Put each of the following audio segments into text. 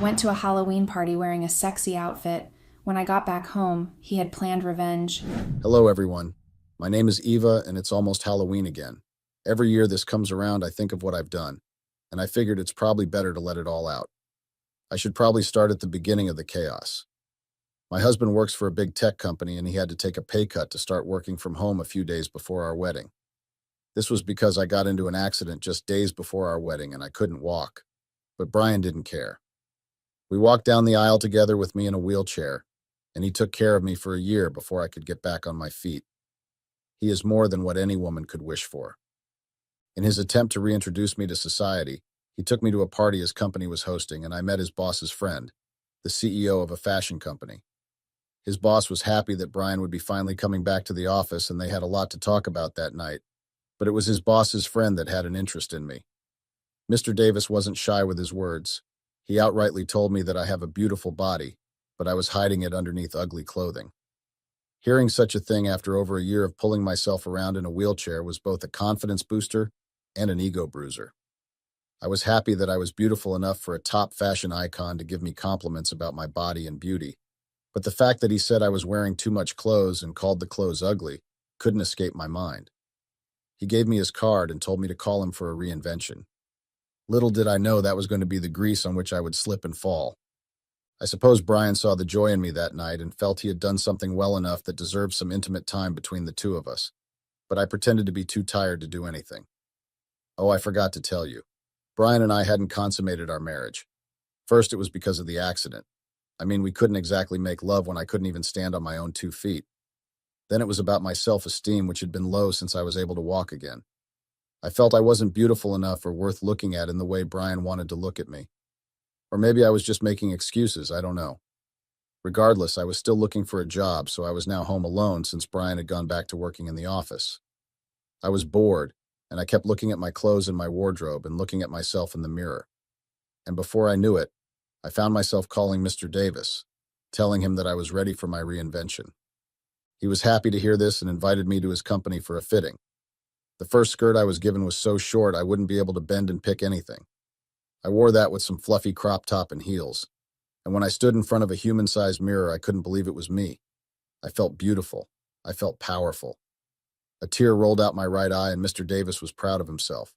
went to a Halloween party wearing a sexy outfit. When I got back home, he had planned revenge. Hello, everyone. My name is Eva, and it's almost Halloween again. Every year this comes around, I think of what I've done, and I figured it's probably better to let it all out. I should probably start at the beginning of the chaos. My husband works for a big tech company, and he had to take a pay cut to start working from home a few days before our wedding. This was because I got into an accident just days before our wedding, and I couldn't walk. But Brian didn't care. We walked down the aisle together with me in a wheelchair, and he took care of me for a year before I could get back on my feet. He is more than what any woman could wish for. In his attempt to reintroduce me to society, he took me to a party his company was hosting, and I met his boss's friend, the CEO of a fashion company. His boss was happy that Brian would be finally coming back to the office, and they had a lot to talk about that night. But it was his boss's friend that had an interest in me. Mr. Davis wasn't shy with his words. He outrightly told me that I have a beautiful body, but I was hiding it underneath ugly clothing. Hearing such a thing after over a year of pulling myself around in a wheelchair was both a confidence booster and an ego bruiser. I was happy that I was beautiful enough for a top fashion icon to give me compliments about my body and beauty, but the fact that he said I was wearing too much clothes and called the clothes ugly couldn't escape my mind. He gave me his card and told me to call him for a reinvention. Little did I know that was going to be the grease on which I would slip and fall. I suppose Brian saw the joy in me that night and felt he had done something well enough that deserved some intimate time between the two of us, but I pretended to be too tired to do anything. Oh, I forgot to tell you. Brian and I hadn't consummated our marriage. First, it was because of the accident. I mean, we couldn't exactly make love when I couldn't even stand on my own 2 feet. Then it was about my self-esteem, which had been low since I was able to walk again. I felt I wasn't beautiful enough or worth looking at in the way Brian wanted to look at me. Or maybe I was just making excuses, I don't know. Regardless, I was still looking for a job, so I was now home alone since Brian had gone back to working in the office. I was bored, and I kept looking at my clothes in my wardrobe and looking at myself in the mirror. And before I knew it, I found myself calling Mr. Davis, telling him that I was ready for my reinvention. He was happy to hear this and invited me to his company for a fitting. The first skirt I was given was so short I wouldn't be able to bend and pick anything. I wore that with some fluffy crop top and heels, and when I stood in front of a human-sized mirror, I couldn't believe it was me. I felt beautiful. I felt powerful. A tear rolled out my right eye, and Mr. Davis was proud of himself.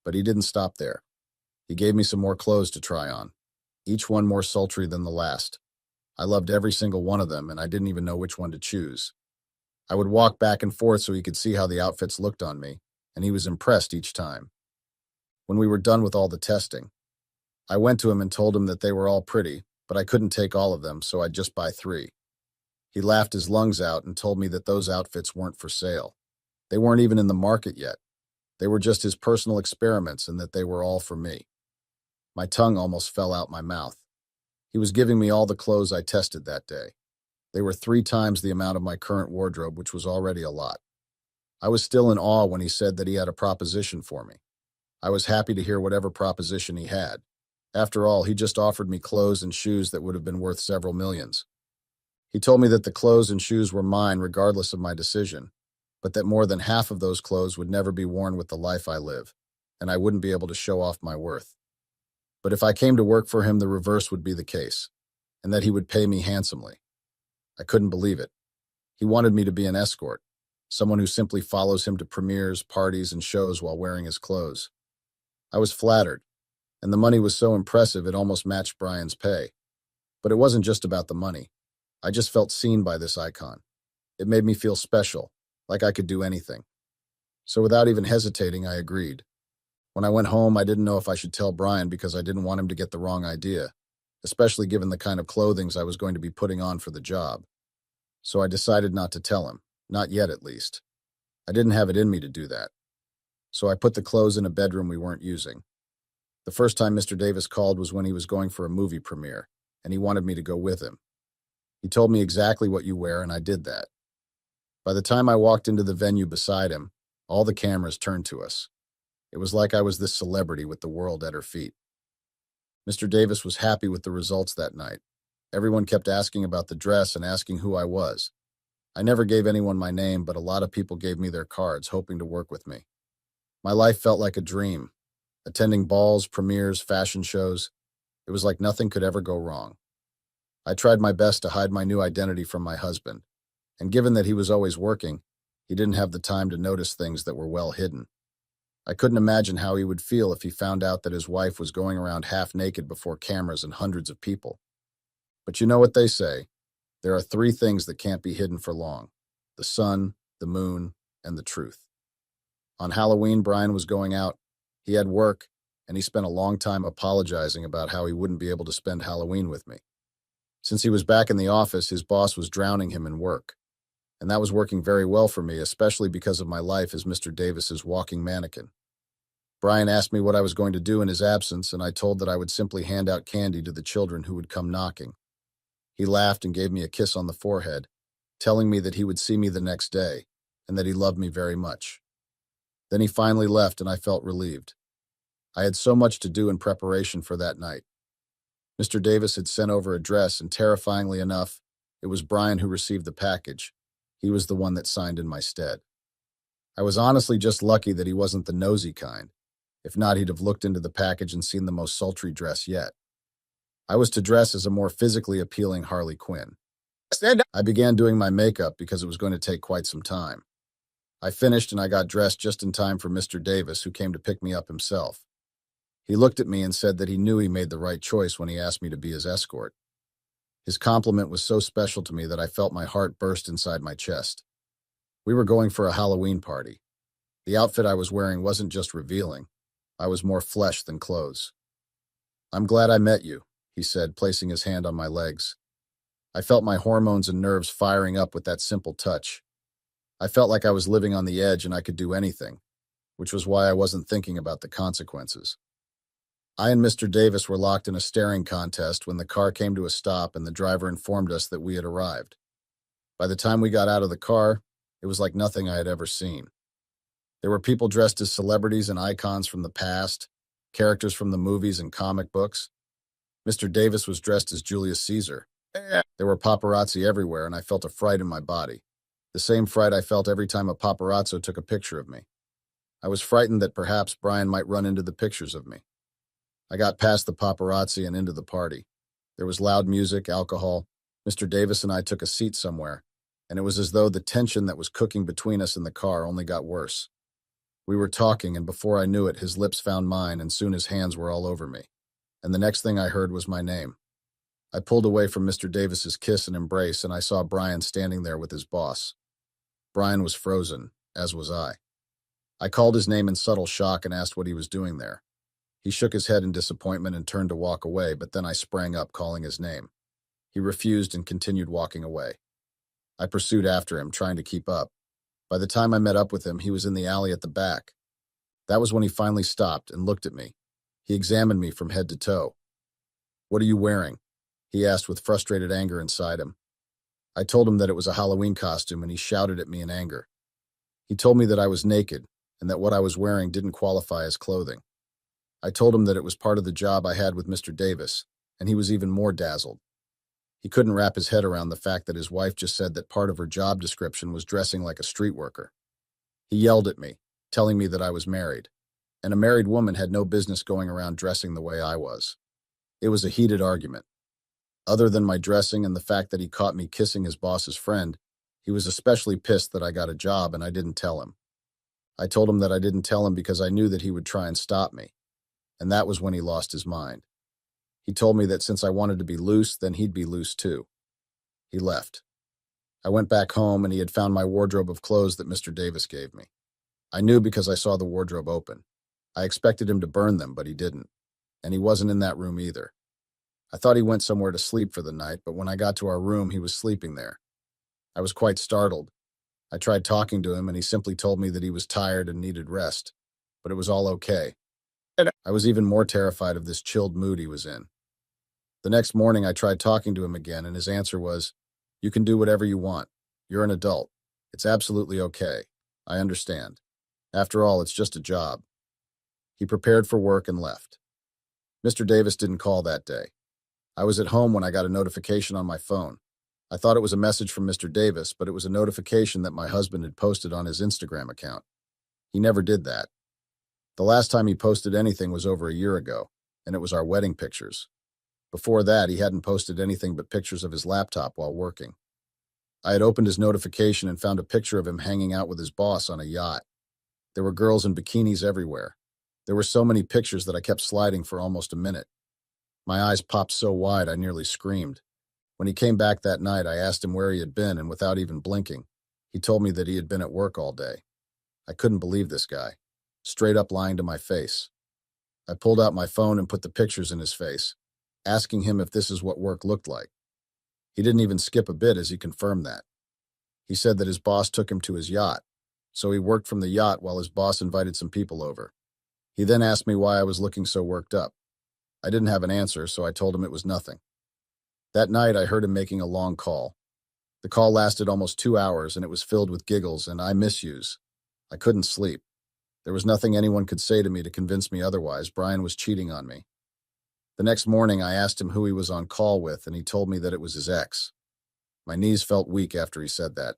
But he didn't stop there. He gave me some more clothes to try on, each one more sultry than the last. I loved every single one of them, and I didn't even know which one to choose. I would walk back and forth so he could see how the outfits looked on me, and he was impressed each time. When we were done with all the testing, I went to him and told him that they were all pretty, but I couldn't take all of them, so I'd just buy 3. He laughed his lungs out and told me that those outfits weren't for sale. They weren't even in the market yet. They were just his personal experiments and that they were all for me. My tongue almost fell out my mouth. He was giving me all the clothes I tested that day. They were 3 times the amount of my current wardrobe, which was already a lot. I was still in awe when he said that he had a proposition for me. I was happy to hear whatever proposition he had. After all, he just offered me clothes and shoes that would have been worth several millions. He told me that the clothes and shoes were mine regardless of my decision, but that more than half of those clothes would never be worn with the life I live, and I wouldn't be able to show off my worth. But if I came to work for him, the reverse would be the case, and that he would pay me handsomely. I couldn't believe it. He wanted me to be an escort, someone who simply follows him to premieres, parties, and shows while wearing his clothes. I was flattered, and the money was so impressive it almost matched Brian's pay. But it wasn't just about the money. I just felt seen by this icon. It made me feel special, like I could do anything. So without even hesitating, I agreed. When I went home, I didn't know if I should tell Brian because I didn't want him to get the wrong idea, especially given the kind of clothing I was going to be putting on for the job. So I decided not to tell him, not yet at least. I didn't have it in me to do that. So I put the clothes in a bedroom we weren't using. The first time Mr. Davis called was when he was going for a movie premiere, and he wanted me to go with him. He told me exactly what you wear, and I did that. By the time I walked into the venue beside him, all the cameras turned to us. It was like I was this celebrity with the world at her feet. Mr. Davis was happy with the results that night. Everyone kept asking about the dress and asking who I was. I never gave anyone my name, but a lot of people gave me their cards, hoping to work with me. My life felt like a dream, attending balls, premieres, fashion shows. It was like nothing could ever go wrong. I tried my best to hide my new identity from my husband, and given that he was always working, he didn't have the time to notice things that were well hidden. I couldn't imagine how he would feel if he found out that his wife was going around half naked before cameras and hundreds of people. But you know what they say, there are three things that can't be hidden for long: the sun, the moon, and the truth. On Halloween, Brian was going out. He had work, and he spent a long time apologizing about how he wouldn't be able to spend Halloween with me. Since he was back in the office, his boss was drowning him in work. And that was working very well for me, especially because of my life as Mr. Davis's walking mannequin. Brian asked me what I was going to do in his absence, and I told that I would simply hand out candy to the children who would come knocking. He laughed and gave me a kiss on the forehead, telling me that he would see me the next day, and that he loved me very much. Then he finally left, and I felt relieved. I had so much to do in preparation for that night. Mr. Davis had sent over a dress, and terrifyingly enough, it was Brian who received the package. He was the one that signed in my stead. I was honestly just lucky that he wasn't the nosy kind. If not, he'd have looked into the package and seen the most sultry dress yet. I was to dress as a more physically appealing Harley Quinn. I began doing my makeup because it was going to take quite some time. I finished and I got dressed just in time for Mr. Davis, who came to pick me up himself. He looked at me and said that he knew he made the right choice when he asked me to be his escort. His compliment was so special to me that I felt my heart burst inside my chest. We were going for a Halloween party. The outfit I was wearing wasn't just revealing. I was more flesh than clothes. "I'm glad I met you," he said, placing his hand on my legs. I felt my hormones and nerves firing up with that simple touch. I felt like I was living on the edge and I could do anything, which was why I wasn't thinking about the consequences. I and Mr. Davis were locked in a staring contest when the car came to a stop and the driver informed us that we had arrived. By the time we got out of the car, it was like nothing I had ever seen. There were people dressed as celebrities and icons from the past, characters from the movies and comic books. Mr. Davis was dressed as Julius Caesar. There were paparazzi everywhere, and I felt a fright in my body. The same fright I felt every time a paparazzo took a picture of me. I was frightened that perhaps Brian might run into the pictures of me. I got past the paparazzi and into the party. There was loud music, alcohol. Mr. Davis and I took a seat somewhere, and it was as though the tension that was cooking between us in the car only got worse. We were talking, and before I knew it, his lips found mine, and soon his hands were all over me. And the next thing I heard was my name. I pulled away from Mr. Davis's kiss and embrace, and I saw Brian standing there with his boss. Brian was frozen, as was I. I called his name in subtle shock and asked what he was doing there. He shook his head in disappointment and turned to walk away, but then I sprang up, calling his name. He refused and continued walking away. I pursued after him, trying to keep up. By the time I met up with him, he was in the alley at the back. That was when he finally stopped and looked at me. He examined me from head to toe. "What are you wearing?" he asked with frustrated anger inside him. I told him that it was a Halloween costume, and he shouted at me in anger. He told me that I was naked and that what I was wearing didn't qualify as clothing. I told him that it was part of the job I had with Mr. Davis, and he was even more dazzled. He couldn't wrap his head around the fact that his wife just said that part of her job description was dressing like a street worker. He yelled at me, telling me that I was married, and a married woman had no business going around dressing the way I was. It was a heated argument. Other than my dressing and the fact that he caught me kissing his boss's friend, he was especially pissed that I got a job and I didn't tell him. I told him that I didn't tell him because I knew that he would try and stop me, and that was when he lost his mind. He told me that since I wanted to be loose, then he'd be loose too. He left. I went back home and he had found my wardrobe of clothes that Mr. Davis gave me. I knew because I saw the wardrobe open. I expected him to burn them, but he didn't. And he wasn't in that room either. I thought he went somewhere to sleep for the night, but when I got to our room, he was sleeping there. I was quite startled. I tried talking to him, and he simply told me that he was tired and needed rest, but it was all okay. I was even more terrified of this chilled mood he was in. The next morning, I tried talking to him again, and his answer was, "You can do whatever you want. You're an adult. It's absolutely okay. I understand. After all, it's just a job." He prepared for work and left. Mr. Davis didn't call that day. I was at home when I got a notification on my phone. I thought it was a message from Mr. Davis, but it was a notification that my husband had posted on his Instagram account. He never did that. The last time he posted anything was over a year ago, and it was our wedding pictures. Before that, he hadn't posted anything but pictures of his laptop while working. I had opened his notification and found a picture of him hanging out with his boss on a yacht. There were girls in bikinis everywhere. There were so many pictures that I kept sliding for almost a minute. My eyes popped so wide I nearly screamed. When he came back that night, I asked him where he had been, and without even blinking, he told me that he had been at work all day. I couldn't believe this guy, straight up lying to my face. I pulled out my phone and put the pictures in his face, asking him if this is what work looked like. He didn't even skip a bit as he confirmed that. He said that his boss took him to his yacht, so he worked from the yacht while his boss invited some people over. He then asked me why I was looking so worked up. I didn't have an answer, so I told him it was nothing. That night, I heard him making a long call. The call lasted almost 2 hours, and it was filled with giggles and "I miss yous." I couldn't sleep. There was nothing anyone could say to me to convince me otherwise. Brian was cheating on me. The next morning, I asked him who he was on call with, and he told me that it was his ex. My knees felt weak after he said that.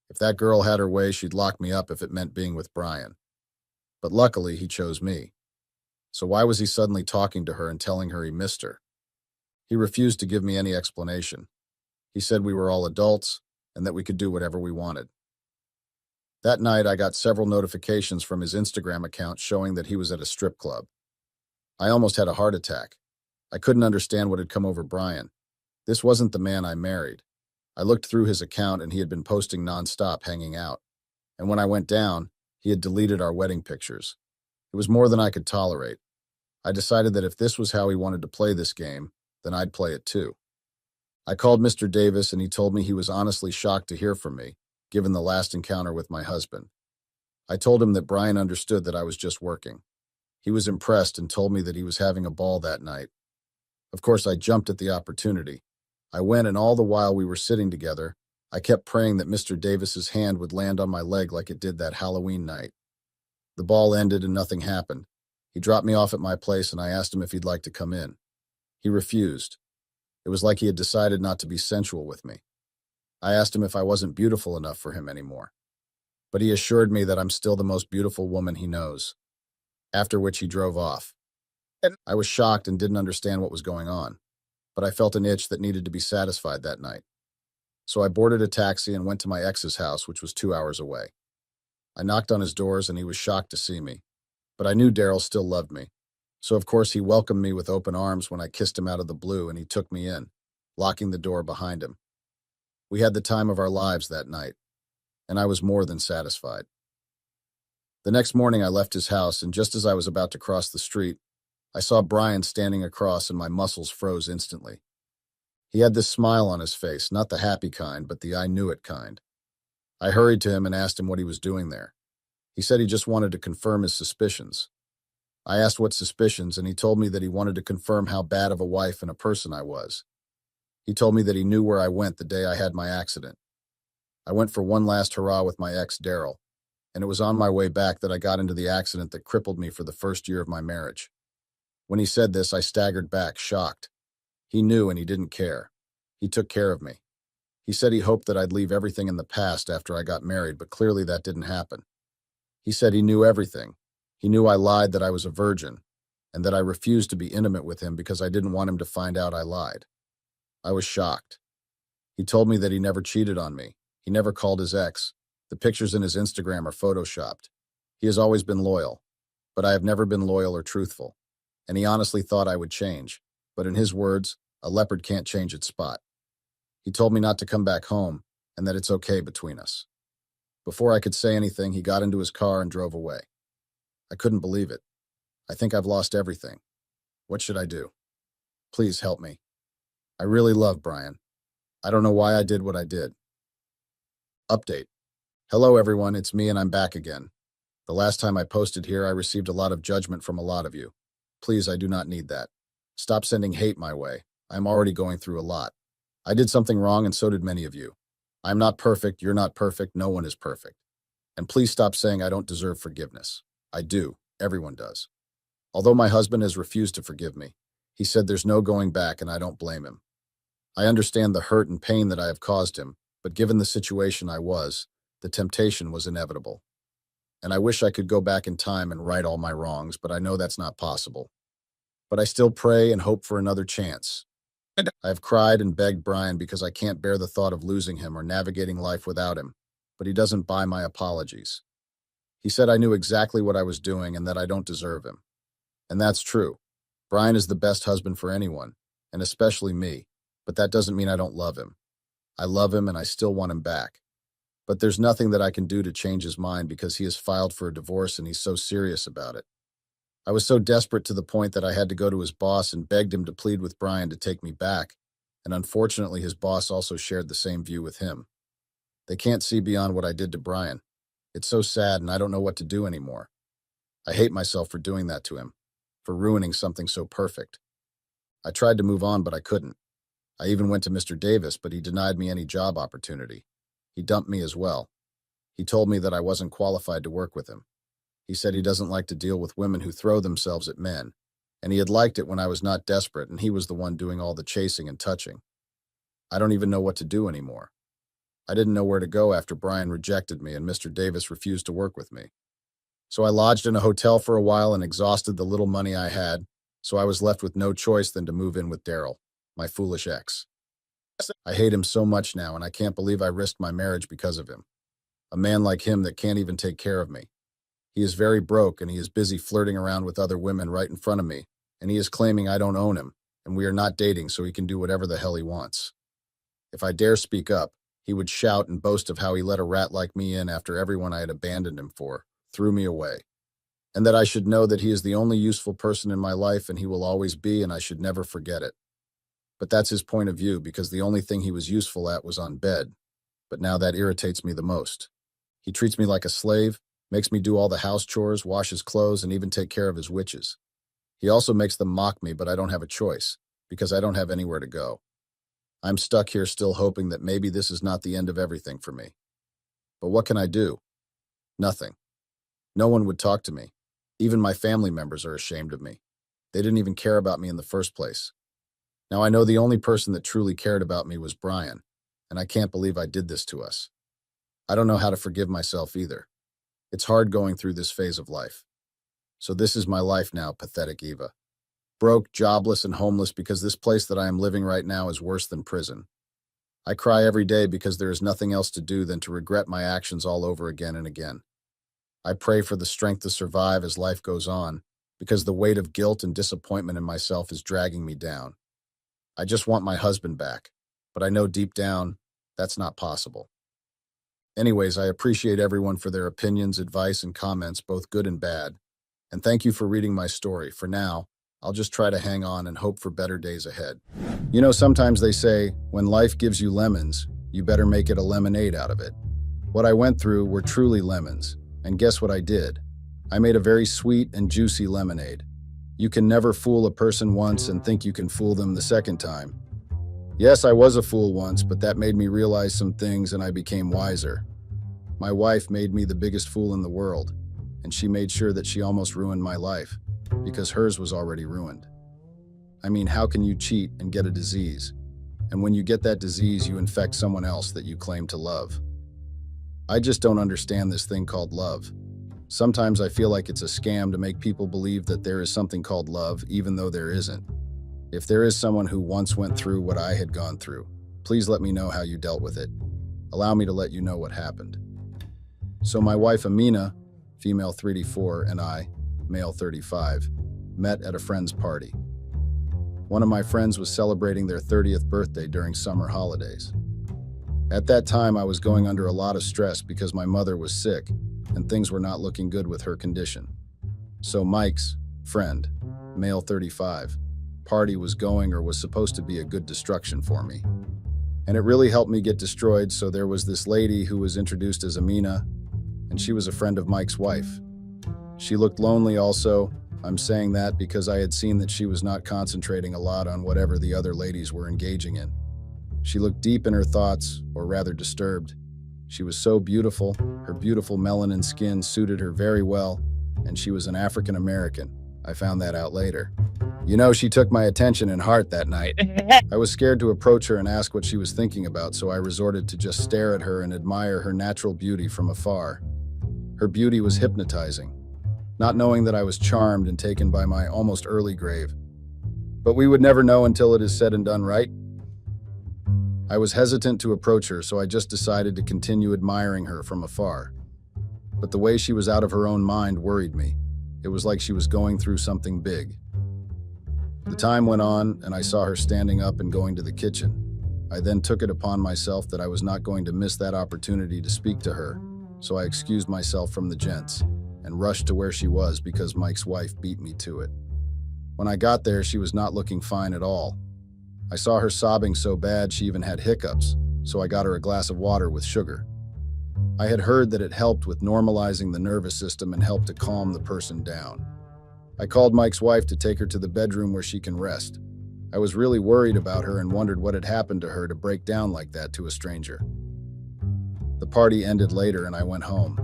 If that girl had her way, she'd lock me up if it meant being with Brian. But luckily, he chose me. So why was he suddenly talking to her and telling her he missed her? He refused to give me any explanation. He said we were all adults and that we could do whatever we wanted. That night, I got several notifications from his Instagram account showing that he was at a strip club. I almost had a heart attack. I couldn't understand what had come over Brian. This wasn't the man I married. I looked through his account and he had been posting nonstop hanging out. And when I went down, he had deleted our wedding pictures. It was more than I could tolerate. I decided that if this was how he wanted to play this game, then I'd play it too. I called Mr. Davis and he told me he was honestly shocked to hear from me, given the last encounter with my husband. I told him that Brian understood that I was just working. He was impressed and told me that he was having a ball that night. Of course, I jumped at the opportunity. I went, and all the while we were sitting together, I kept praying that Mr. Davis's hand would land on my leg like it did that Halloween night. The ball ended and nothing happened. He dropped me off at my place and I asked him if he'd like to come in. He refused. It was like he had decided not to be sensual with me. I asked him if I wasn't beautiful enough for him anymore. But he assured me that I'm still the most beautiful woman he knows. After which he drove off. I was shocked and didn't understand what was going on, but I felt an itch that needed to be satisfied that night. So I boarded a taxi and went to my ex's house, which was 2 hours away. I knocked on his doors and he was shocked to see me, but I knew Daryl still loved me. So of course he welcomed me with open arms when I kissed him out of the blue and he took me in, locking the door behind him. We had the time of our lives that night, and I was more than satisfied. The next morning I left his house, and just as I was about to cross the street, I saw Brian standing across and my muscles froze instantly. He had this smile on his face, not the happy kind, but the I knew it kind. I hurried to him and asked him what he was doing there. He said he just wanted to confirm his suspicions. I asked what suspicions, and he told me that he wanted to confirm how bad of a wife and a person I was. He told me that he knew where I went the day I had my accident. I went for one last hurrah with my ex, Daryl, and it was on my way back that I got into the accident that crippled me for the first year of my marriage. When he said this, I staggered back, shocked. He knew and he didn't care. He took care of me. He said he hoped that I'd leave everything in the past after I got married, but clearly that didn't happen. He said he knew everything. He knew I lied that I was a virgin, and that I refused to be intimate with him because I didn't want him to find out I lied. I was shocked. He told me that he never cheated on me. He never called his ex. The pictures in his Instagram are photoshopped. He has always been loyal, but I have never been loyal or truthful. And he honestly thought I would change. But in his words, a leopard can't change its spot. He told me not to come back home and that it's okay between us. Before I could say anything, he got into his car and drove away. I couldn't believe it. I think I've lost everything. What should I do? Please help me. I really love Brian. I don't know why I did what I did. Update. Hello everyone, it's me and I'm back again. The last time I posted here, I received a lot of judgment from a lot of you. Please, I do not need that. Stop sending hate my way. I'm already going through a lot. I did something wrong and so did many of you. I'm not perfect, you're not perfect, no one is perfect. And please stop saying I don't deserve forgiveness. I do. Everyone does. Although my husband has refused to forgive me, he said there's no going back and I don't blame him. I understand the hurt and pain that I have caused him, but given the situation the temptation was inevitable. And I wish I could go back in time and right all my wrongs, but I know that's not possible. But I still pray and hope for another chance. I have cried and begged Brian because I can't bear the thought of losing him or navigating life without him, but he doesn't buy my apologies. He said I knew exactly what I was doing and that I don't deserve him. And that's true. Brian is the best husband for anyone, and especially me, but that doesn't mean I don't love him. I love him and I still want him back. But there's nothing that I can do to change his mind because he has filed for a divorce and he's so serious about it. I was so desperate to the point that I had to go to his boss and begged him to plead with Brian to take me back, and unfortunately his boss also shared the same view with him. They can't see beyond what I did to Brian. It's so sad and I don't know what to do anymore. I hate myself for doing that to him, for ruining something so perfect. I tried to move on, but I couldn't. I even went to Mr. Davis, but he denied me any job opportunity. He dumped me as well. He told me that I wasn't qualified to work with him. He said he doesn't like to deal with women who throw themselves at men, and he had liked it when I was not desperate and he was the one doing all the chasing and touching. I don't even know what to do anymore. I didn't know where to go after Brian rejected me and Mr. Davis refused to work with me. So I lodged in a hotel for a while and exhausted the little money I had, so I was left with no choice than to move in with Daryl, my foolish ex. I hate him so much now, and I can't believe I risked my marriage because of him. A man like him that can't even take care of me. He is very broke, and he is busy flirting around with other women right in front of me, and he is claiming I don't own him, and we are not dating, so he can do whatever the hell he wants. If I dare speak up, he would shout and boast of how he let a rat like me in after everyone I had abandoned him for threw me away, and that I should know that he is the only useful person in my life and he will always be, and I should never forget it. But that's his point of view because the only thing he was useful at was on bed, but now that irritates me the most. He treats me like a slave, makes me do all the house chores, wash his clothes, and even take care of his witches. He also makes them mock me, but I don't have a choice, because I don't have anywhere to go. I'm stuck here still hoping that maybe this is not the end of everything for me. But what can I do? Nothing. No one would talk to me. Even my family members are ashamed of me. They didn't even care about me in the first place. Now I know the only person that truly cared about me was Brian, and I can't believe I did this to us. I don't know how to forgive myself either. It's hard going through this phase of life. So this is my life now, pathetic Eva. Broke, jobless, and homeless because this place that I am living right now is worse than prison. I cry every day because there is nothing else to do than to regret my actions all over again and again. I pray for the strength to survive as life goes on, because the weight of guilt and disappointment in myself is dragging me down. I just want my husband back, but I know deep down that's not possible. Anyways, I appreciate everyone for their opinions, advice, and comments, both good and bad. And thank you for reading my story. For now, I'll just try to hang on and hope for better days ahead. You know, sometimes they say, when life gives you lemons, you better make it a lemonade out of it. What I went through were truly lemons, and guess what I did? I made a very sweet and juicy lemonade. You can never fool a person once and think you can fool them the second time. Yes, I was a fool once, but that made me realize some things and I became wiser. My wife made me the biggest fool in the world, and she made sure that she almost ruined my life, because hers was already ruined. I mean, how can you cheat and get a disease? And when you get that disease, you infect someone else that you claim to love. I just don't understand this thing called love. Sometimes I feel like it's a scam to make people believe that there is something called love, even though there isn't. If there is someone who once went through what I had gone through, please let me know how you dealt with it. Allow me to let you know what happened. So my wife Amina, female 34, and I, male 35, met at a friend's party. One of my friends was celebrating their 30th birthday during summer holidays. At that time, I was going under a lot of stress because my mother was sick and things were not looking good with her condition. So Mike's friend, male 35, party was going or was supposed to be a good distraction for me. And it really helped me get destroyed, so there was this lady who was introduced as Amina, and she was a friend of Mike's wife. She looked lonely also. I'm saying that because I had seen that she was not concentrating a lot on whatever the other ladies were engaging in. She looked deep in her thoughts, or rather disturbed. She was so beautiful, her beautiful melanin skin suited her very well, and she was an African American. I found that out later. You know, she took my attention and heart that night. I was scared to approach her and ask what she was thinking about, so I resorted to just stare at her and admire her natural beauty from afar. Her beauty was hypnotizing. Not knowing that I was charmed and taken by my almost early grave. But we would never know until it is said and done, right? I was hesitant to approach her, so I just decided to continue admiring her from afar. But the way she was out of her own mind worried me. It was like she was going through something big. The time went on, and I saw her standing up and going to the kitchen. I then took it upon myself that I was not going to miss that opportunity to speak to her, so I excused myself from the gents and rushed to where she was because Mike's wife beat me to it. When I got there, she was not looking fine at all. I saw her sobbing so bad she even had hiccups, so I got her a glass of water with sugar. I had heard that it helped with normalizing the nervous system and helped to calm the person down. I called Mike's wife to take her to the bedroom where she can rest. I was really worried about her and wondered what had happened to her to break down like that to a stranger. The party ended later and I went home.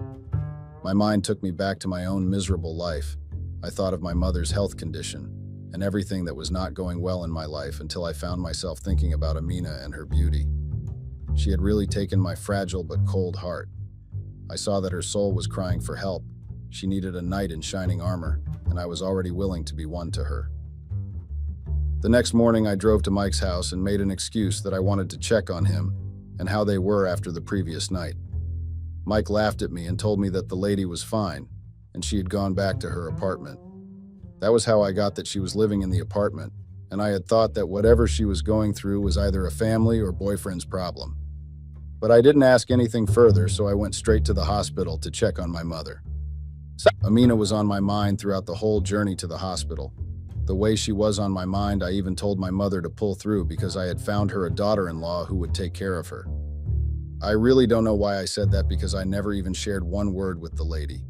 My mind took me back to my own miserable life. I thought of my mother's health condition and everything that was not going well in my life until I found myself thinking about Amina and her beauty. She had really taken my fragile but cold heart. I saw that her soul was crying for help. She needed a knight in shining armor, and I was already willing to be one to her. The next morning, I drove to Mike's house and made an excuse that I wanted to check on him and how they were after the previous night. Mike laughed at me and told me that the lady was fine, and she had gone back to her apartment. That was how I got that she was living in the apartment, and I had thought that whatever she was going through was either a family or boyfriend's problem. But I didn't ask anything further, so I went straight to the hospital to check on my mother. Amina was on my mind throughout the whole journey to the hospital. The way she was on my mind, I even told my mother to pull through because I had found her a daughter-in-law who would take care of her. I really don't know why I said that because I never even shared one word with the lady.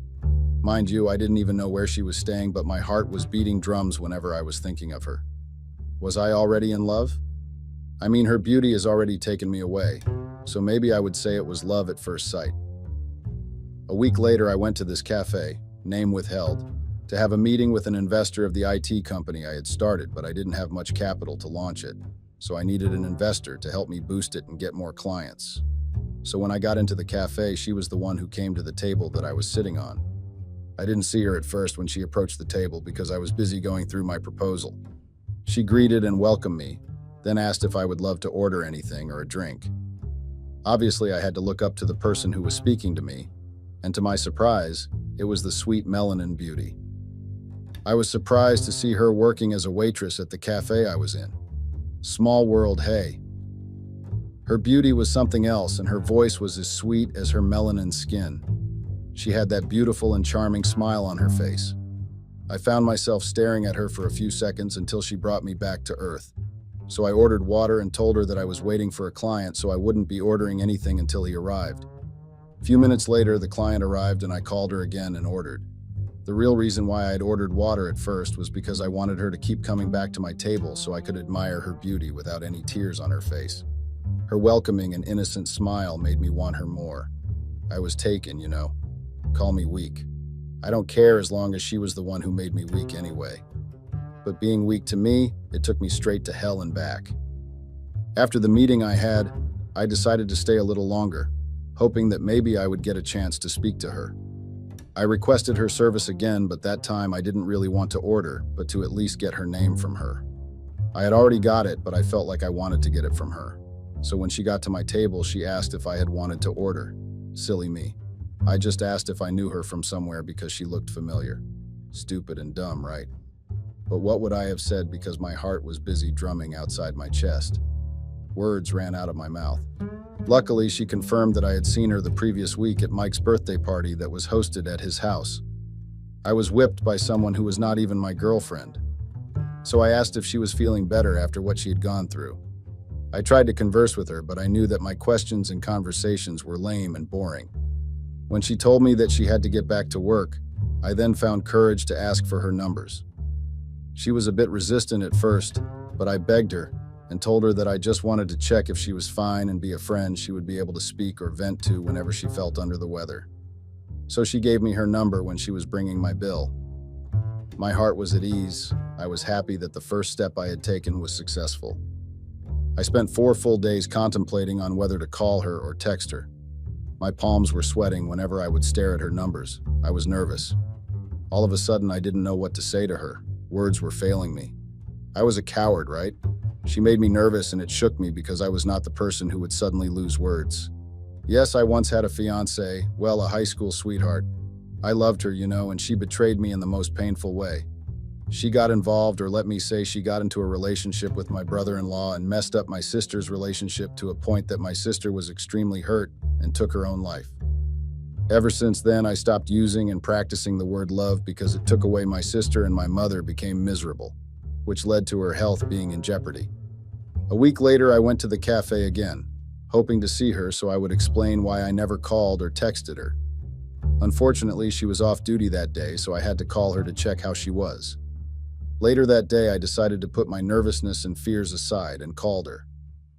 Mind you, I didn't even know where she was staying, but my heart was beating drums whenever I was thinking of her. Was I already in love? I mean, her beauty has already taken me away, so maybe I would say it was love at first sight. A week later, I went to this cafe, name withheld, to have a meeting with an investor of the IT company I had started, but I didn't have much capital to launch it, so I needed an investor to help me boost it and get more clients. So when I got into the cafe, she was the one who came to the table that I was sitting on. I didn't see her at first when she approached the table because I was busy going through my proposal. She greeted and welcomed me, then asked if I would love to order anything or a drink. Obviously, I had to look up to the person who was speaking to me, and to my surprise, it was the sweet melanin beauty. I was surprised to see her working as a waitress at the cafe I was in. Small world, hey. Her beauty was something else, and her voice was as sweet as her melanin skin. She had that beautiful and charming smile on her face. I found myself staring at her for a few seconds until she brought me back to earth. So I ordered water and told her that I was waiting for a client, so I wouldn't be ordering anything until he arrived. A few minutes later, the client arrived and I called her again and ordered. The real reason why I had ordered water at first was because I wanted her to keep coming back to my table so I could admire her beauty without any tears on her face. Her welcoming and innocent smile made me want her more. I was taken, you know. Call me weak. I don't care as long as she was the one who made me weak anyway. But being weak to me, it took me straight to hell and back. After the meeting I had, I decided to stay a little longer, hoping that maybe I would get a chance to speak to her. I requested her service again, but that time I didn't really want to order, but to at least get her name from her. I had already got it, but I felt like I wanted to get it from her. So when she got to my table, she asked if I had wanted to order. Silly me. I just asked if I knew her from somewhere because she looked familiar. Stupid and dumb, right? But what would I have said because my heart was busy drumming outside my chest? Words ran out of my mouth. Luckily, she confirmed that I had seen her the previous week at Mike's birthday party that was hosted at his house. I was whipped by someone who was not even my girlfriend. So I asked if she was feeling better after what she had gone through. I tried to converse with her, but I knew that my questions and conversations were lame and boring. When she told me that she had to get back to work, I then found courage to ask for her numbers. She was a bit resistant at first, but I begged her and told her that I just wanted to check if she was fine and be a friend she would be able to speak or vent to whenever she felt under the weather. So she gave me her number when she was bringing my bill. My heart was at ease. I was happy that the first step I had taken was successful. I spent 4 full days contemplating on whether to call her or text her. My palms were sweating whenever I would stare at her numbers. I was nervous. All of a sudden, I didn't know what to say to her. Words were failing me. I was a coward, right? She made me nervous and it shook me because I was not the person who would suddenly lose words. Yes, I once had a fiancée, well, a high school sweetheart. I loved her, and she betrayed me in the most painful way. She got involved, or let me say she got into a relationship with my brother-in-law and messed up my sister's relationship to a point that my sister was extremely hurt and took her own life. Ever since then, I stopped using and practicing the word love because it took away my sister and my mother became miserable, which led to her health being in jeopardy. A week later, I went to the cafe again, hoping to see her so I would explain why I never called or texted her. Unfortunately, she was off duty that day, so I had to call her to check how she was. Later that day, I decided to put my nervousness and fears aside and called her.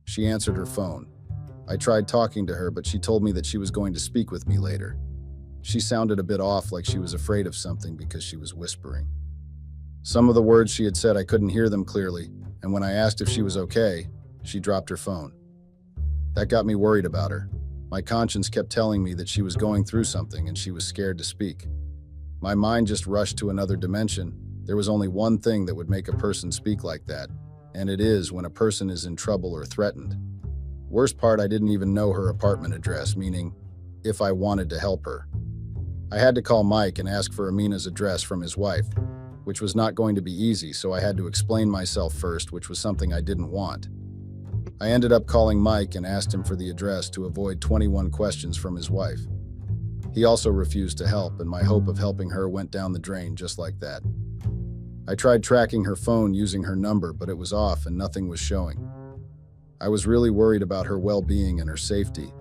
She answered her phone. I tried talking to her, but she told me that she was going to speak with me later. She sounded a bit off, like she was afraid of something because she was whispering. Some of the words she had said, I couldn't hear them clearly, and when I asked if she was okay, she dropped her phone. That got me worried about her. My conscience kept telling me that she was going through something and she was scared to speak. My mind just rushed to another dimension. There was only one thing that would make a person speak like that, and it is when a person is in trouble or threatened. Worst part, I didn't even know her apartment address, meaning if I wanted to help her. I had to call Mike and ask for Amina's address from his wife, which was not going to be easy, so I had to explain myself first, which was something I didn't want. I ended up calling Mike and asked him for the address to avoid 21 questions from his wife. He also refused to help, and my hope of helping her went down the drain just like that. I tried tracking her phone using her number, but it was off and nothing was showing. I was really worried about her well-being and her safety.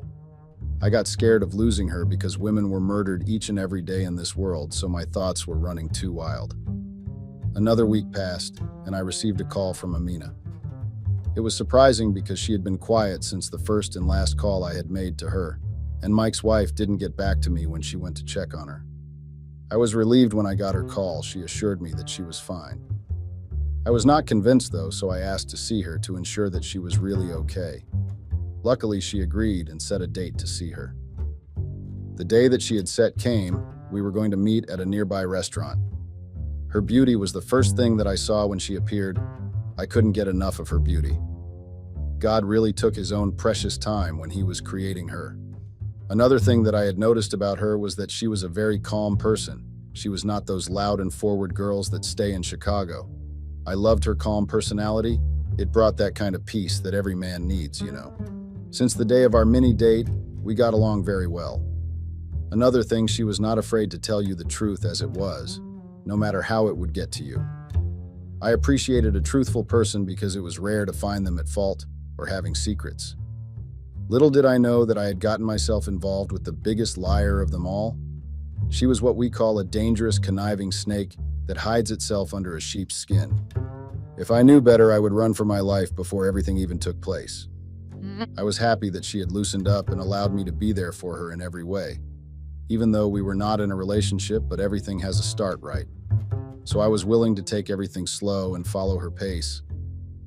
I got scared of losing her because women were murdered each and every day in this world, so my thoughts were running too wild. Another week passed, and I received a call from Amina. It was surprising because she had been quiet since the first and last call I had made to her, and Mike's wife didn't get back to me when she went to check on her. I was relieved when I got her call. She assured me that she was fine. I was not convinced though, so I asked to see her to ensure that she was really okay. Luckily, she agreed and set a date to see her. The day that she had set came. We were going to meet at a nearby restaurant. Her beauty was the first thing that I saw when she appeared. I couldn't get enough of her beauty. God really took his own precious time when he was creating her. Another thing that I had noticed about her was that she was a very calm person. She was not those loud and forward girls that stay in Chicago. I loved her calm personality. It brought that kind of peace that every man needs, Since the day of our mini date, we got along very well. Another thing, she was not afraid to tell you the truth as it was, no matter how it would get to you. I appreciated a truthful person because it was rare to find them at fault or having secrets. Little did I know that I had gotten myself involved with the biggest liar of them all. She was what we call a dangerous, conniving snake that hides itself under a sheep's skin. If I knew better, I would run for my life before everything even took place. I was happy that she had loosened up and allowed me to be there for her in every way. Even though we were not in a relationship, but everything has a start, right? So I was willing to take everything slow and follow her pace.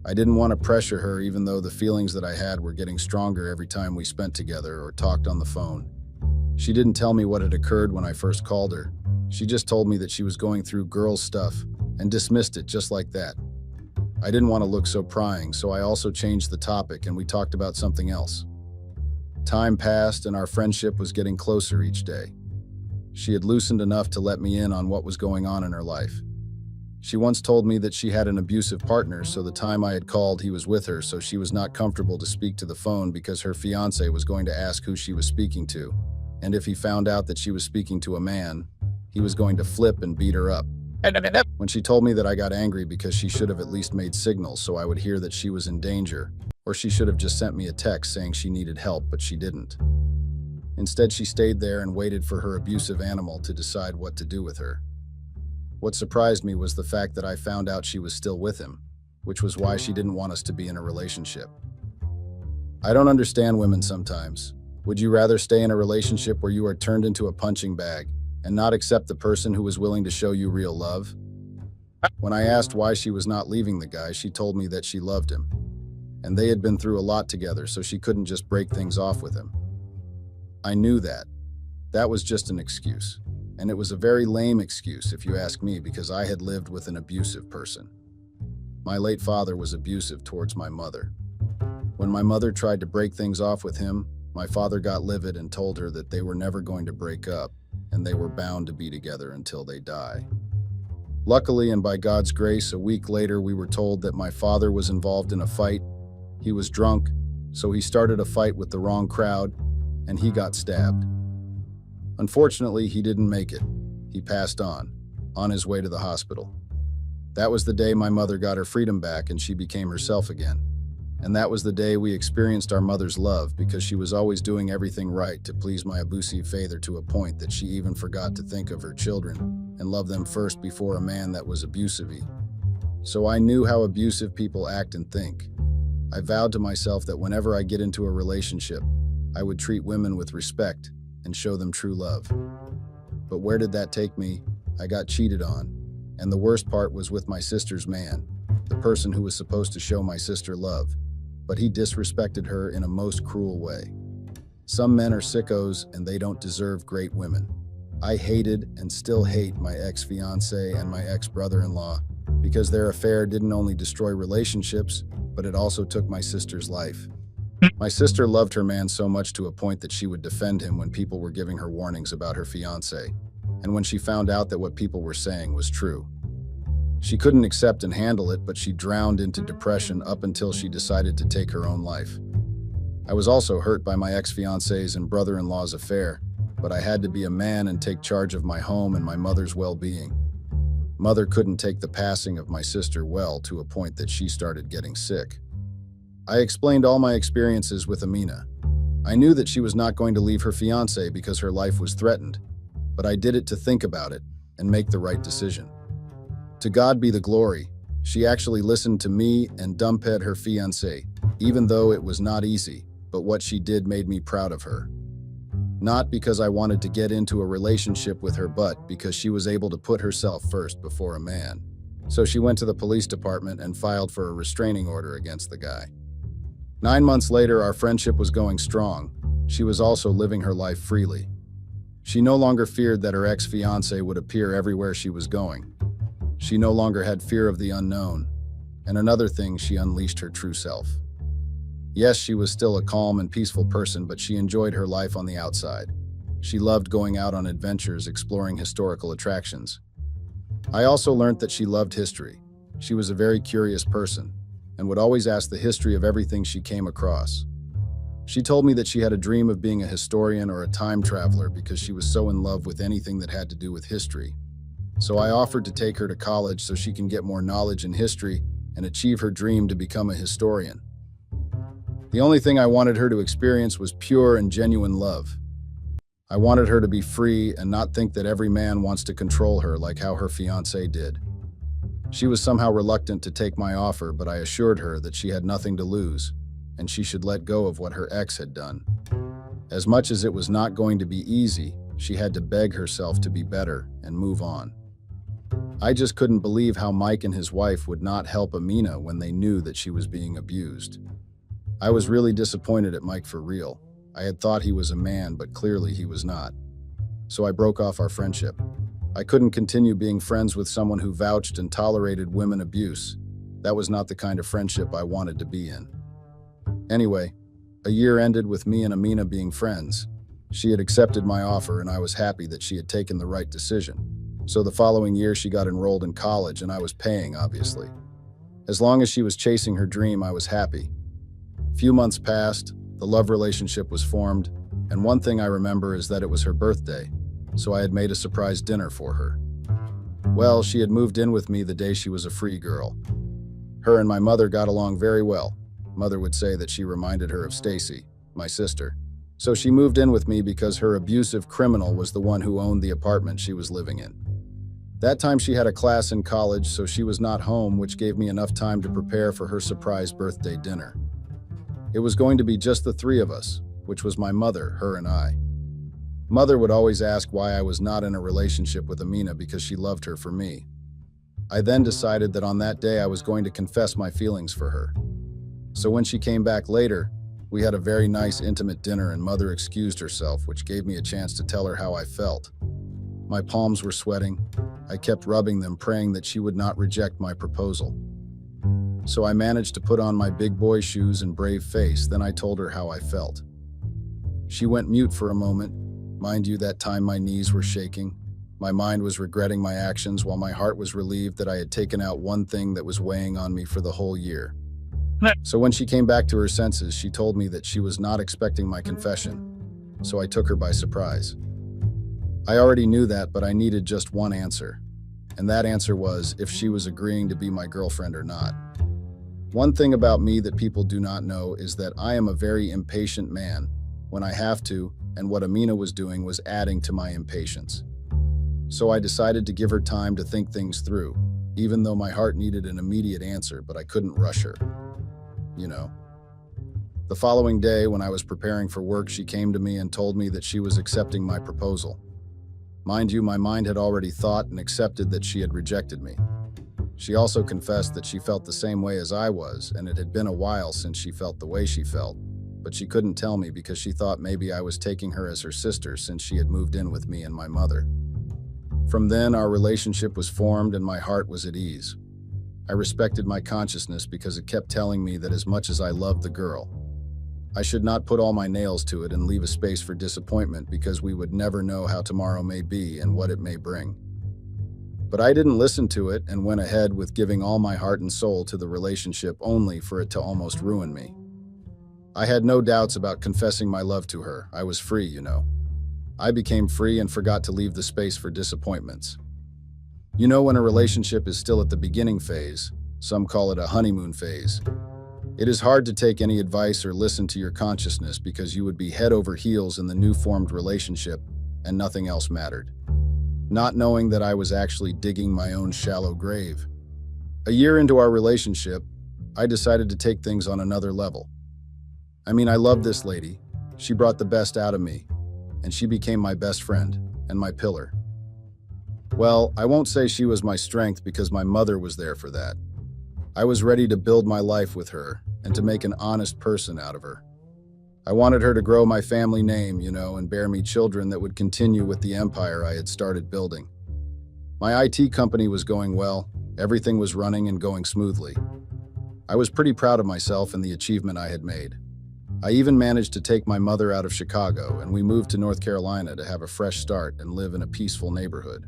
I didn't want to pressure her, even though the feelings that I had were getting stronger every time we spent together or talked on the phone. She didn't tell me what had occurred when I first called her. She just told me that she was going through girl stuff and dismissed it just like that. I didn't want to look so prying, so I also changed the topic and we talked about something else. Time passed and our friendship was getting closer each day. She had loosened enough to let me in on what was going on in her life. She once told me that she had an abusive partner, so the time I had called, he was with her, so she was not comfortable to speak to the phone because her fiancé was going to ask who she was speaking to. And if he found out that she was speaking to a man, he was going to flip and beat her up. When she told me that, I got angry because she should have at least made signals so I would hear that she was in danger, or she should have just sent me a text saying she needed help, but she didn't. Instead, she stayed there and waited for her abusive animal to decide what to do with her. What surprised me was the fact that I found out she was still with him, which was why she didn't want us to be in a relationship. I don't understand women sometimes. Would you rather stay in a relationship where you are turned into a punching bag and not accept the person who is willing to show you real love? When I asked why she was not leaving the guy, she told me that she loved him, and they had been through a lot together, so she couldn't just break things off with him. I knew that. That was just an excuse. And it was a very lame excuse, if you ask me, because I had lived with an abusive person. My late father was abusive towards my mother. When my mother tried to break things off with him, my father got livid and told her that they were never going to break up and they were bound to be together until they die. Luckily, and by God's grace, a week later we were told that my father was involved in a fight. He was drunk, so he started a fight with the wrong crowd, and he got stabbed. Unfortunately, he didn't make it. He passed on his way to the hospital. That was the day my mother got her freedom back and she became herself again. And that was the day we experienced our mother's love, because she was always doing everything right to please my abusive father, to a point that she even forgot to think of her children and love them first before a man that was abusive. So I knew how abusive people act and think. I vowed to myself that whenever I get into a relationship, I would treat women with respect and show them true love. But where did that take me? I got cheated on. And the worst part was with my sister's man, the person who was supposed to show my sister love. But he disrespected her in a most cruel way. Some men are sickos and they don't deserve great women. I hated and still hate my ex-fiancé and my ex-brother-in-law because their affair didn't only destroy relationships, but it also took my sister's life. My sister loved her man so much to a point that she would defend him when people were giving her warnings about her fiancé, and when she found out that what people were saying was true. She couldn't accept and handle it, but she drowned into depression up until she decided to take her own life. I was also hurt by my ex-fiancé's and brother-in-law's affair, but I had to be a man and take charge of my home and my mother's well-being. Mother couldn't take the passing of my sister well, to a point that she started getting sick. I explained all my experiences with Amina. I knew that she was not going to leave her fiancé because her life was threatened, but I did it to think about it and make the right decision. To God be the glory, she actually listened to me and dumped her fiancé, even though it was not easy, but what she did made me proud of her. Not because I wanted to get into a relationship with her, but because she was able to put herself first before a man. So she went to the police department and filed for a restraining order against the guy. 9 months later, our friendship was going strong. She was also living her life freely. She no longer feared that her ex-fiancé would appear everywhere she was going. She no longer had fear of the unknown. And another thing, she unleashed her true self. Yes, she was still a calm and peaceful person, but she enjoyed her life on the outside. She loved going out on adventures, exploring historical attractions. I also learned that she loved history. She was a very curious person and would always ask the history of everything she came across. She told me that she had a dream of being a historian or a time traveler because she was so in love with anything that had to do with history. So I offered to take her to college so she can get more knowledge in history and achieve her dream to become a historian. The only thing I wanted her to experience was pure and genuine love. I wanted her to be free and not think that every man wants to control her like how her fiancé did. She was somehow reluctant to take my offer, but I assured her that she had nothing to lose and she should let go of what her ex had done. As much as it was not going to be easy, she had to beg herself to be better and move on. I just couldn't believe how Mike and his wife would not help Amina when they knew that she was being abused. I was really disappointed at Mike for real. I had thought he was a man, but clearly he was not. So I broke off our friendship. I couldn't continue being friends with someone who vouched and tolerated women abuse. That was not the kind of friendship I wanted to be in. Anyway, a year ended with me and Amina being friends. She had accepted my offer and I was happy that she had taken the right decision. So the following year she got enrolled in college and I was paying, obviously. As long as she was chasing her dream, I was happy. Few months passed, the love relationship was formed, and one thing I remember is that it was her birthday, so I had made a surprise dinner for her. Well, she had moved in with me the day she was a free girl. Her and my mother got along very well. Mother would say that she reminded her of Stacy, my sister. So she moved in with me because her abusive criminal was the one who owned the apartment she was living in. That time she had a class in college, so she was not home, which gave me enough time to prepare for her surprise birthday dinner. It was going to be just the three of us, which was my mother, her, and I. Mother would always ask why I was not in a relationship with Amina because she loved her for me. I then decided that on that day I was going to confess my feelings for her. So when she came back later, we had a very nice intimate dinner and Mother excused herself, which gave me a chance to tell her how I felt. My palms were sweating. I kept rubbing them, praying that she would not reject my proposal. So I managed to put on my big boy shoes and brave face, then I told her how I felt. She went mute for a moment. Mind you, that time my knees were shaking. My mind was regretting my actions while my heart was relieved that I had taken out one thing that was weighing on me for the whole year. So when she came back to her senses, she told me that she was not expecting my confession, so I took her by surprise. I already knew that, but I needed just one answer, and that answer was if she was agreeing to be my girlfriend or not. One thing about me that people do not know is that I am a very impatient man when I have to, and what Amina was doing was adding to my impatience. So I decided to give her time to think things through, even though my heart needed an immediate answer, but I couldn't rush her. You know. The following day, when I was preparing for work, she came to me and told me that she was accepting my proposal. Mind you, my mind had already thought and accepted that she had rejected me. She also confessed that she felt the same way as I was, and it had been a while since she felt the way she felt, but she couldn't tell me because she thought maybe I was taking her as her sister since she had moved in with me and my mother. From then, our relationship was formed and my heart was at ease. I respected my consciousness because it kept telling me that as much as I loved the girl, I should not put all my nails to it and leave a space for disappointment because we would never know how tomorrow may be and what it may bring. But I didn't listen to it and went ahead with giving all my heart and soul to the relationship only for it to almost ruin me. I had no doubts about confessing my love to her. I was free, you know. I became free and forgot to leave the space for disappointments. You know, when a relationship is still at the beginning phase, some call it a honeymoon phase, it is hard to take any advice or listen to your consciousness because you would be head over heels in the new formed relationship and nothing else mattered. Not knowing that I was actually digging my own shallow grave. A year into our relationship, I decided to take things on another level. I mean, I loved this lady. She brought the best out of me, and she became my best friend and my pillar. Well, I won't say she was my strength because my mother was there for that. I was ready to build my life with her and to make an honest person out of her. I wanted her to grow my family name, you know, and bear me children that would continue with the empire I had started building. My IT company was going well. Everything was running and going smoothly. I was pretty proud of myself and the achievement I had made. I even managed to take my mother out of Chicago, and we moved to North Carolina to have a fresh start and live in a peaceful neighborhood.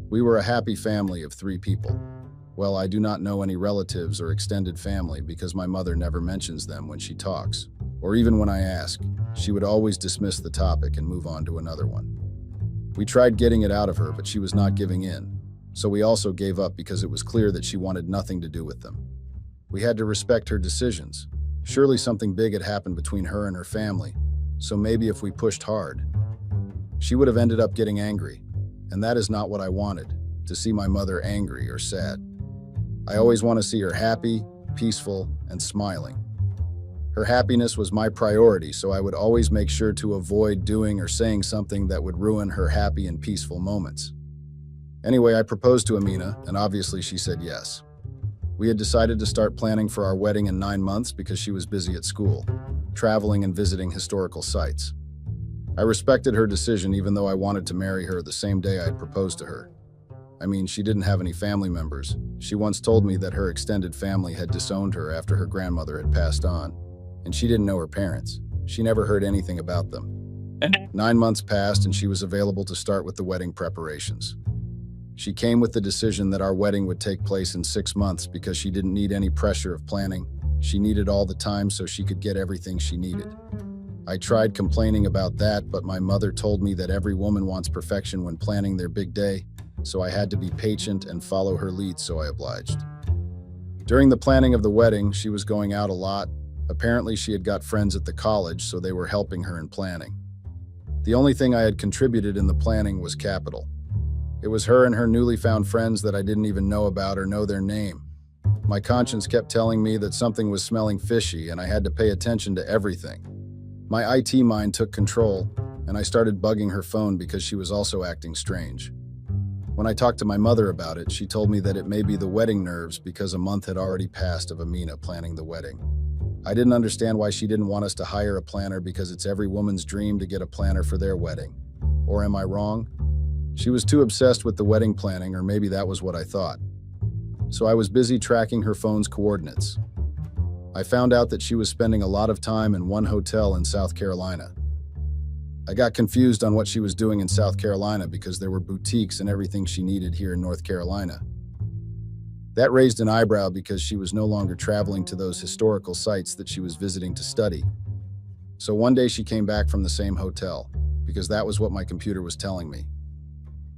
We were a happy family of 3 people. Well, I do not know any relatives or extended family because my mother never mentions them when she talks, or even when I ask. She would always dismiss the topic and move on to another one. We tried getting it out of her, but she was not giving in, so we also gave up because it was clear that she wanted nothing to do with them. We had to respect her decisions. Surely something big had happened between her and her family, so maybe if we pushed hard, she would have ended up getting angry, and that is not what I wanted, to see my mother angry or sad. I always want to see her happy, peaceful, and smiling. Her happiness was my priority, so I would always make sure to avoid doing or saying something that would ruin her happy and peaceful moments. Anyway, I proposed to Amina, and obviously she said yes. We had decided to start planning for our wedding in 9 months because she was busy at school, traveling and visiting historical sites. I respected her decision even though I wanted to marry her the same day I had proposed to her. I mean, she didn't have any family members. She once told me that her extended family had disowned her after her grandmother had passed on, and she didn't know her parents. She never heard anything about them. 9 months passed and she was available to start with the wedding preparations. She came with the decision that our wedding would take place in 6 months because she didn't need any pressure of planning. She needed all the time so she could get everything she needed. I tried complaining about that, but my mother told me that every woman wants perfection when planning their big day, so I had to be patient and follow her lead, so I obliged. During the planning of the wedding, she was going out a lot. Apparently, she had got friends at the college, so they were helping her in planning. The only thing I had contributed in the planning was capital. It was her and her newly found friends that I didn't even know about or know their name. My conscience kept telling me that something was smelling fishy and I had to pay attention to everything. My IT mind took control, and I started bugging her phone because she was also acting strange. When I talked to my mother about it, she told me that it may be the wedding nerves because a month had already passed of Amina planning the wedding. I didn't understand why she didn't want us to hire a planner because it's every woman's dream to get a planner for their wedding. Or am I wrong? She was too obsessed with the wedding planning, or maybe that was what I thought. so I was busy tracking her phone's coordinates. I found out that she was spending a lot of time in one hotel in South Carolina. I got confused on what she was doing in South Carolina because there were boutiques and everything she needed here in North Carolina. That raised an eyebrow because she was no longer traveling to those historical sites that she was visiting to study. So one day she came back from the same hotel, because that was what my computer was telling me.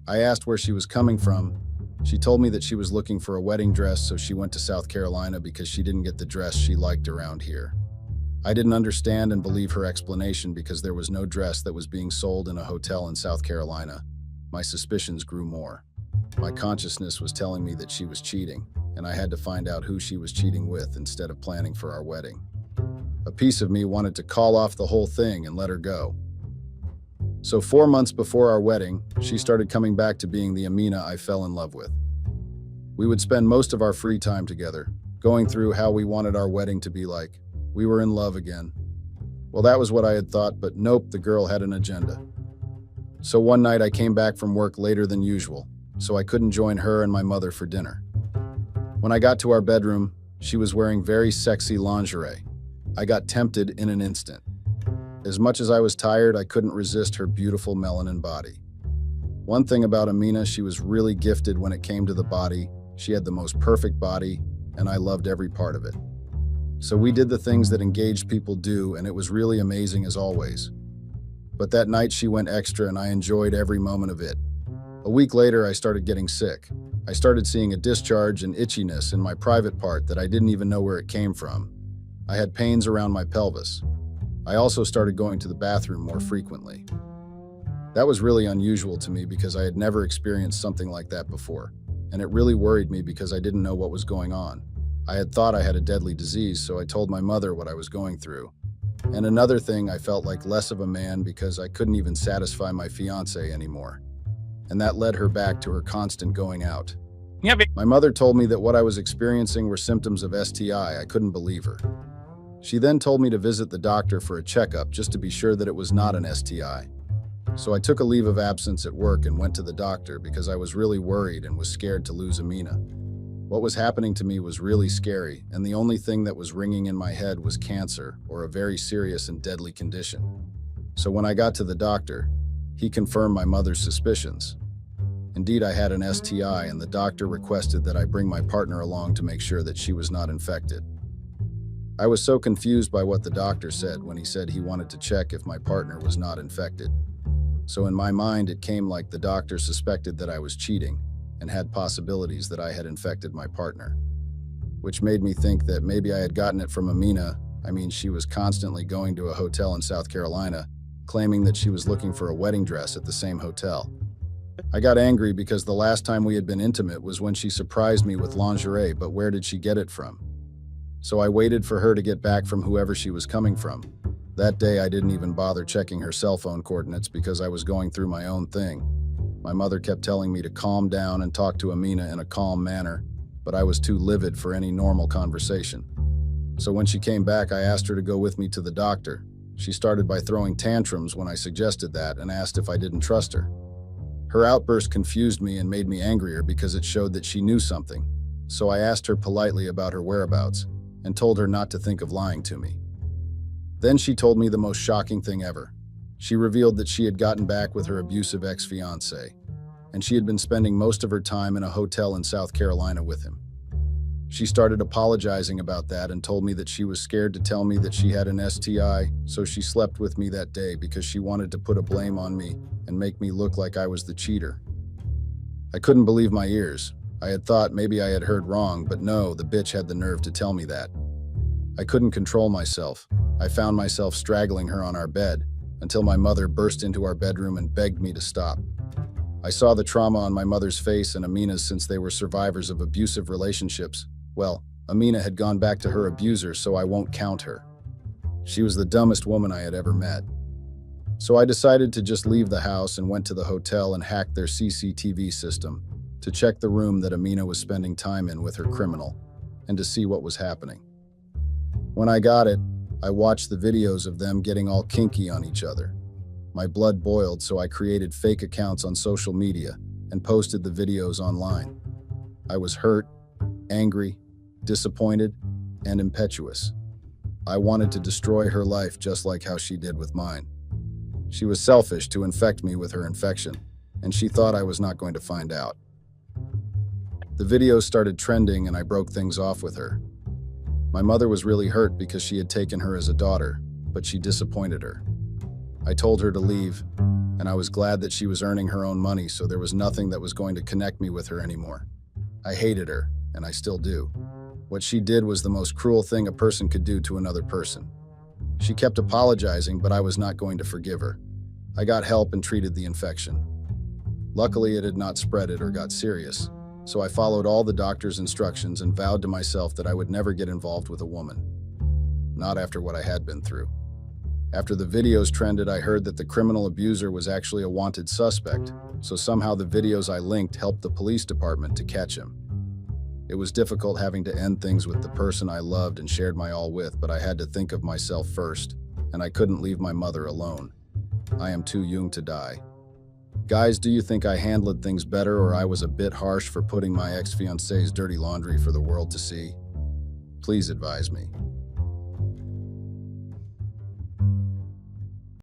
I asked where she was coming from. She told me that she was looking for a wedding dress, so she went to South Carolina because she didn't get the dress she liked around here. I didn't understand and believe her explanation because there was no dress that was being sold in a hotel in South Carolina. My suspicions grew more. My consciousness was telling me that she was cheating, and I had to find out who she was cheating with instead of planning for our wedding. A piece of me wanted to call off the whole thing and let her go. So 4 months before our wedding, she started coming back to being the Amina I fell in love with. We would spend most of our free time together, going through how we wanted our wedding to be like. We were in love again. Well, that was what I had thought, but nope, the girl had an agenda. So one night I came back from work later than usual, so I couldn't join her and my mother for dinner. When I got to our bedroom, she was wearing very sexy lingerie. I got tempted in an instant. As much as I was tired, I couldn't resist her beautiful melanin body. One thing about Amina, she was really gifted when it came to the body. She had the most perfect body, and I loved every part of it. So we did the things that engaged people do, and it was really amazing as always. But that night she went extra, and I enjoyed every moment of it. A week later, I started getting sick. I started seeing a discharge and itchiness in my private part that I didn't even know where it came from. I had pains around my pelvis. I also started going to the bathroom more frequently. That was really unusual to me because I had never experienced something like that before, and it really worried me because I didn't know what was going on. I had thought I had a deadly disease, so I told my mother what I was going through. And another thing, I felt like less of a man because I couldn't even satisfy my fiancé anymore. And that led her back to her constant going out. My mother told me that what I was experiencing were symptoms of STI. I couldn't believe her. She then told me to visit the doctor for a checkup just to be sure that it was not an STI. So I took a leave of absence at work and went to the doctor because I was really worried and was scared to lose Amina. What was happening to me was really scary, and the only thing that was ringing in my head was cancer or a very serious and deadly condition. So when I got to the doctor, he confirmed my mother's suspicions. Indeed, I had an STI, and the doctor requested that I bring my partner along to make sure that she was not infected. I was so confused by what the doctor said when he said he wanted to check if my partner was not infected. So in my mind, it came like the doctor suspected that I was cheating and had possibilities that I had infected my partner, which made me think that maybe I had gotten it from Amina. I mean, she was constantly going to a hotel in South Carolina, claiming that she was looking for a wedding dress at the same hotel. I got angry because the last time we had been intimate was when she surprised me with lingerie, but where did she get it from? So I waited for her to get back from whoever she was coming from. That day, I didn't even bother checking her cell phone coordinates because I was going through my own thing. My mother kept telling me to calm down and talk to Amina in a calm manner, but I was too livid for any normal conversation. So when she came back, I asked her to go with me to the doctor. She started by throwing tantrums when I suggested that and asked if I didn't trust her. Her outburst confused me and made me angrier because it showed that she knew something. So I asked her politely about her whereabouts and told her not to think of lying to me. Then she told me the most shocking thing ever. She revealed that she had gotten back with her abusive ex-fiancé, and she had been spending most of her time in a hotel in South Carolina with him. She started apologizing about that and told me that she was scared to tell me that she had an STI, so she slept with me that day because she wanted to put a blame on me and make me look like I was the cheater. I couldn't believe my ears. I had thought maybe I had heard wrong, but no, the bitch had the nerve to tell me that. I couldn't control myself. I found myself straggling her on our bed until my mother burst into our bedroom and begged me to stop. I saw the trauma on my mother's face and Amina's since they were survivors of abusive relationships. Well, Amina had gone back to her abuser, so I won't count her. She was the dumbest woman I had ever met. So I decided to just leave the house and went to the hotel and hacked their CCTV system to check the room that Amina was spending time in with her criminal and to see what was happening. When I got it, I watched the videos of them getting all kinky on each other. My blood boiled, so I created fake accounts on social media and posted the videos online. I was hurt, angry, disappointed, and impetuous. I wanted to destroy her life just like how she did with mine. She was selfish to infect me with her infection, and she thought I was not going to find out. The videos started trending and I broke things off with her. My mother was really hurt because she had taken her as a daughter, but she disappointed her. I told her to leave, and I was glad that she was earning her own money, so there was nothing that was going to connect me with her anymore. I hated her, and I still do. What she did was the most cruel thing a person could do to another person. She kept apologizing, but I was not going to forgive her. I got help and treated the infection. Luckily, it had not spreaded or got serious, so I followed all the doctor's instructions and vowed to myself that I would never get involved with a woman. Not after what I had been through. After the videos trended, I heard that the criminal abuser was actually a wanted suspect, so somehow the videos I linked helped the police department to catch him. It was difficult having to end things with the person I loved and shared my all with, but I had to think of myself first, and I couldn't leave my mother alone. I am too young to die. Guys, do you think I handled things better or I was a bit harsh for putting my ex-fiancée's dirty laundry for the world to see? Please advise me.